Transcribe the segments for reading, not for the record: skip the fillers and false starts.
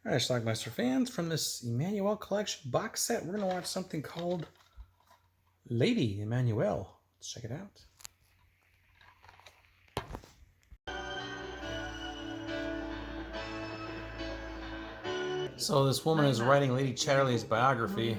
All right, Schlockmeister fans, from this Emmanuelle collection box set, we're going to watch something called Lady Emmanuelle. Let's check it out. So this woman is writing Lady Chatterley's biography,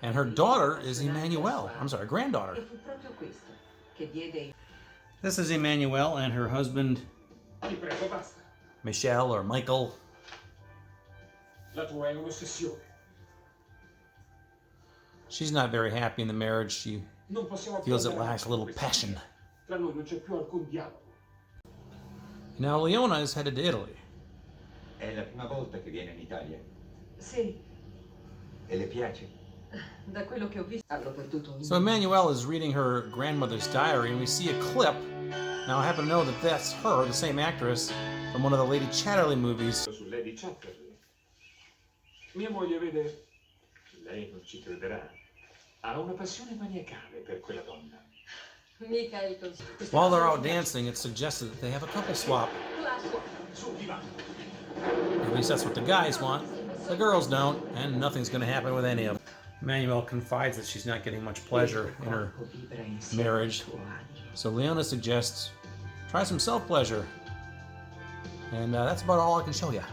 and her daughter is Emmanuelle. I'm sorry, granddaughter. This is Emmanuelle and her husband, Michel or Michael. She's not very happy in the marriage. She feels it lacks a little passion. Now Leona is headed to Italy. È la prima volta che viene in Italia. Sì. E le piace? Da quello che ho visto hanno perduto un... So Emmanuelle is reading her grandmother's diary, and we see a clip. Now I happen to know that that's her, the same actress, from one of the Lady Chatterley movies. Su Lady Chatterley. Mia moglie vede, lei non ci crederà, ha una passione maniacale per quella donna. Mica è così. While they're out dancing, it's suggested that they have a couple swap. At least that's what the guys want. The girls don't, and nothing's going to happen with any of them. Emmanuelle confides that she's not getting much pleasure in her marriage, so Leona suggests try some self-pleasure. And that's about all I can show you.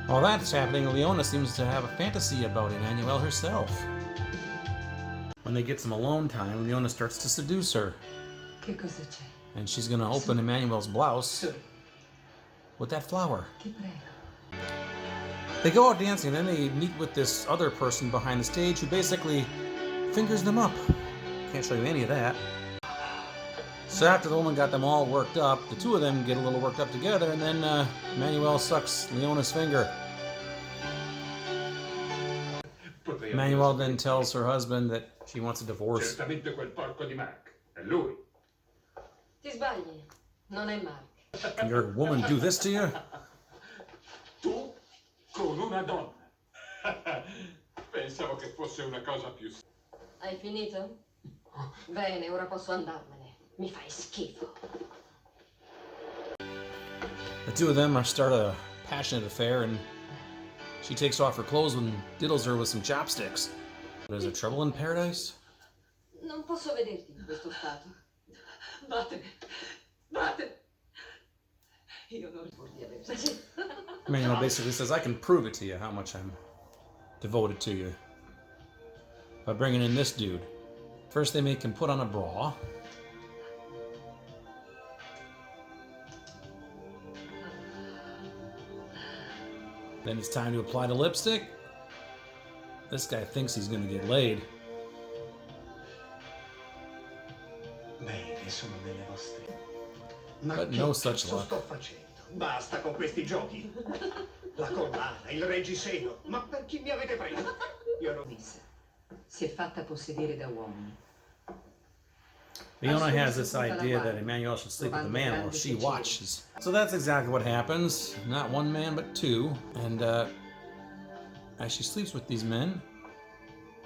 While that's happening, Leona seems to have a fantasy about Emmanuelle herself. When they get some alone time, Leona starts to seduce her. Che cosa c'è? And she's going to open Emmanuelle's blouse with that flower. Ti prego. They go out dancing, and then they meet with this other person behind the stage who basically fingers them up. Can't show you any of that. So after the woman got them all worked up, the two of them get a little worked up together, and then Emmanuelle sucks Leona's finger. Emmanuelle then tells her husband that she wants a divorce. Certamente quel porco di Mark, è lui. Ti sbagli, non è Mark. Can your woman do this to you? Tu con una donna. Pensavo che fosse una cosa più... Hai finito? Bene, ora posso andarmene. Mi fai schifo. The two of them start a passionate affair, and she takes off her clothes and diddles her with some chopsticks. Is there trouble in paradise? Non posso vederti in questo stato. Vattene. Vattene. Io non vorrei averci. Emmanuelle basically says, I can prove it to you how much I'm devoted to you by bringing in this dude. First they make him put on a bra. Then it's time to apply the lipstick. This guy thinks he's gonna get laid. Bene, sono delle vostre. But no such luck. Sto facendo? Basta con questi giochi. La collana, il reggiseno. Ma per chi mi avete preso? Io non... Si è fatta possedere da uomini. Leona has this idea that Emmanuelle should sleep with a man while she watches. So that's exactly what happens. Not one man, but two. And as she sleeps with these men,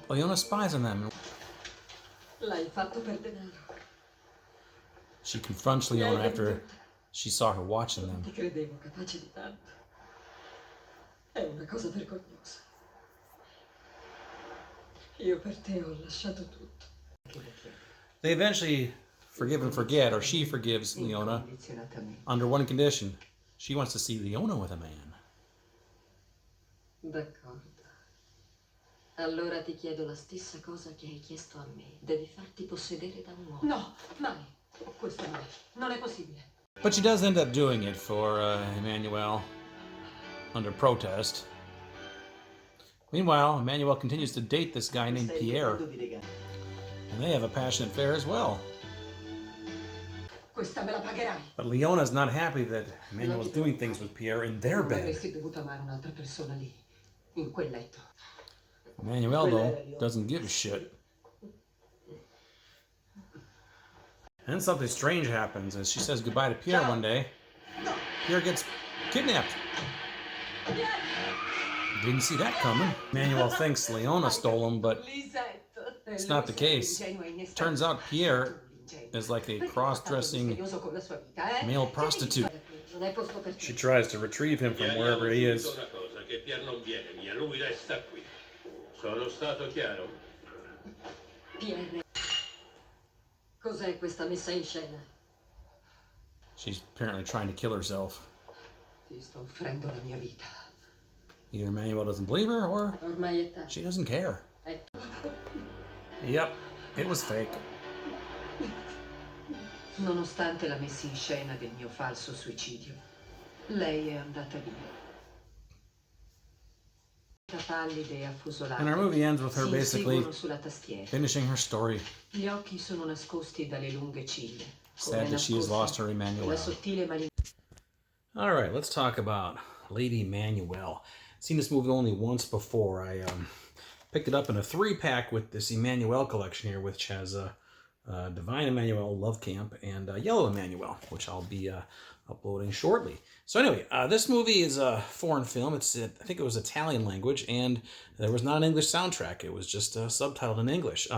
Leona spies on them. L'hai fatto per denaro. She confronts Leona after she saw her watching them. Ti credevo capace di tanto. È una cosa vergognosa. Io per te ho lasciato tutto. They eventually forgive and forget, or she forgives Leona, under one condition. She wants to see Leona with a man. D'accordo. Allora ti chiedo la stessa cosa che hai chiesto a me. Devi farti possedere da un uomo. No, mai. Questo mai. Non è possibile. But she does end up doing it for Emmanuelle, under protest. Meanwhile, Emmanuelle continues to date this guy named Pierre. And they have a passionate affair as well. Questa me la pagherai. But Leona's not happy that Emmanuelle's doing things with Pierre in their Non bed. avresti dovuto amare un'altra persona lì, in quel letto. Emmanuelle, though, doesn't give a shit. And then something strange happens as she says goodbye to Pierre one day. Pierre gets kidnapped. Didn't see that coming. Emmanuelle thinks Leona stole him, but it's not the case. Turns out Pierre is like a cross-dressing male prostitute. Non è posto per te. She tries to retrieve him from wherever he is. Una cosa, che Pier non viene via, lui resta qui. Sono stato chiaro? Pierre. Cos'è questa messa in scena? She's apparently trying to kill herself. Ti sto offrendo la mia vita. Either Emmanuelle doesn't believe her or Ormai è tardi. she doesn't care. È... Yep, it was fake. Nonostante la messa in scena del mio falso suicidio, lei è andata via. Pallide e affusolate. And our movie ends with her si basically inseguono sulla tastiera. finishing her story. Gli occhi sono nascosti dalle lunghe ciglia. Sad that she has lost her La Emmanuelle. sottile All right, let's talk about Lady Emmanuelle. Seen this movie only once before. I picked it up in a 3-pack with this Emmanuelle collection here, which has Divine Emmanuelle, Love Camp, and Yellow Emmanuelle, which I'll be uploading shortly. So anyway, this movie is a foreign film. I think it was Italian language, and there was not an English soundtrack. It was just subtitled in English.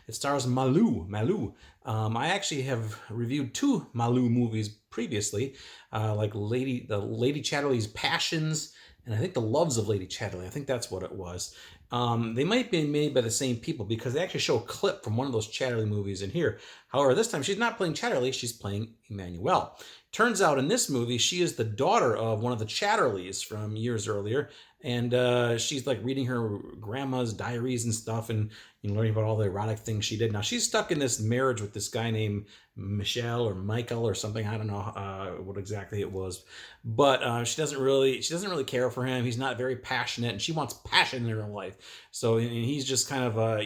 It stars Malu. I actually have reviewed 2 Malu movies previously, like Lady Chatterley's Passions, and I think The Loves of Lady Chatterley. I think that's what it was. They might be made by the same people because they actually show a clip from one of those Chatterley movies in here. However, this time she's not playing Chatterley, she's playing Emmanuelle. Turns out in this movie, she is the daughter of one of the Chatterleys from years earlier, and she's like reading her grandma's diaries and stuff and learning about all the erotic things she did. Now she's stuck in this marriage with this guy named Michelle or Michael or something. I don't know what exactly it was, but she doesn't really care for him. He's not very passionate, and she wants passion in her life. So and he's just kind of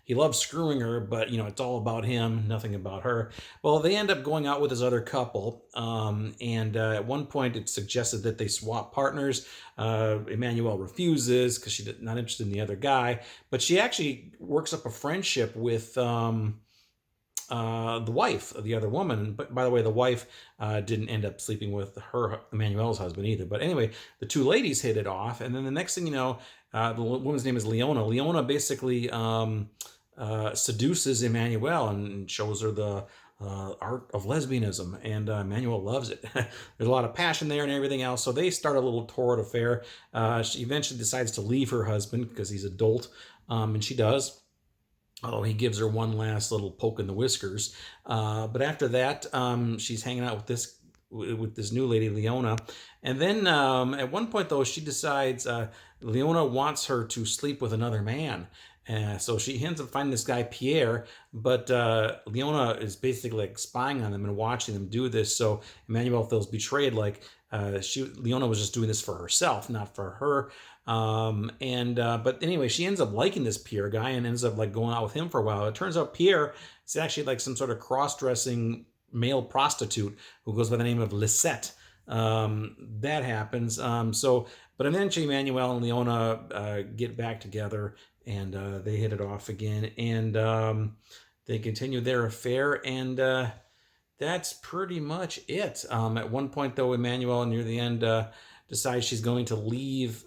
he loves screwing her, but it's all about him, nothing about her. Well, they end up going out with this other couple, and at one point it's suggested that they swap partners. Emmanuelle refuses because she's not interested in the other guy, but she actually works up a friendship with the wife of the other woman. But by the way, the wife didn't end up sleeping with Emmanuelle's husband either. But anyway, the 2 ladies hit it off, and then the next thing you know, the woman's name is Leona. Leona basically seduces Emmanuelle and shows her the art of lesbianism, and Emmanuelle loves it. There's a lot of passion there and everything else, so they start a little torrid affair. She eventually decides to leave her husband because he's adult, and she does. Oh, he gives her one last little poke in the whiskers. But after that, she's hanging out with this new lady, Leona. And then at one point, though, she decides Leona wants her to sleep with another man. So she ends up finding this guy, Pierre, but Leona is basically like spying on them and watching them do this. So Emmanuelle feels betrayed, like Leona was just doing this for herself, not for her. But anyway, she ends up liking this Pierre guy and ends up like going out with him for a while. It turns out Pierre is actually like some sort of cross-dressing male prostitute who goes by the name of Lisette. That happens. But eventually Emmanuelle and Leona get back together, and they hit it off again, and they continue their affair, and that's pretty much it. At one point, though, Emmanuelle, near the end, decides she's going to leave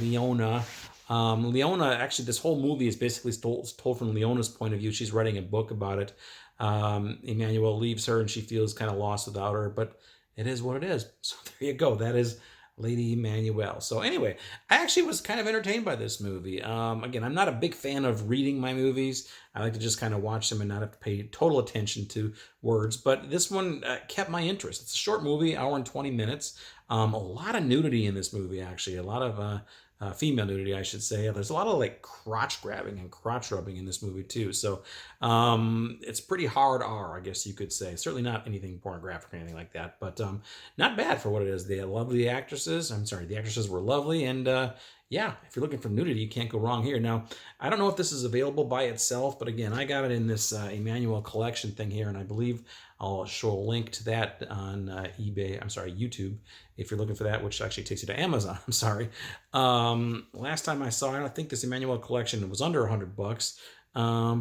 Leona. Leona, actually, this whole movie is basically told from Leona's point of view. She's writing a book about it. Emmanuelle leaves her, and she feels kind of lost without her, but it is what it is. So there you go. That is Lady Emmanuelle. So anyway, I actually was kind of entertained by this movie. Again, I'm not a big fan of reading my movies. I like to just kind of watch them and not have to pay total attention to words. But this one kept my interest. It's a short movie, hour and 20 minutes. A lot of nudity in this movie, actually. A lot of female nudity, I should say. There's a lot of like crotch grabbing and crotch rubbing in this movie too. So it's pretty hard R, I guess you could say. Certainly not anything pornographic or anything like that, but not bad for what it is. They love the actresses. The actresses were lovely, and yeah, if you're looking for nudity, you can't go wrong here. Now, I don't know if this is available by itself, but again, I got it in this Emmanuelle collection thing here, and I believe I'll show a link to that on YouTube, if you're looking for that, which actually takes you to Amazon. I'm sorry. Last time I saw it, I think this Emmanuelle collection was under $100,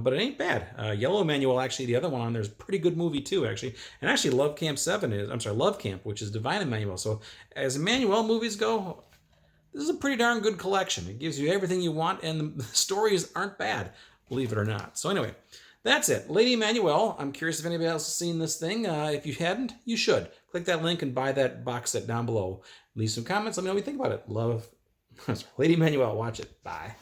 but it ain't bad. Yellow Emmanuelle, actually, the other one on there is a pretty good movie too, actually. And actually, Love Camp, which is Divine Emmanuelle. So as Emmanuelle movies go, this is a pretty darn good collection. It gives you everything you want, and the stories aren't bad, believe it or not. So anyway, That's it. Lady Emmanuelle. I'm curious if anybody else has seen this thing. If you hadn't, you should. Click that link and buy that box set down below. Leave some comments. Let me know what you think about it. Love Lady Emmanuelle. Watch it. Bye.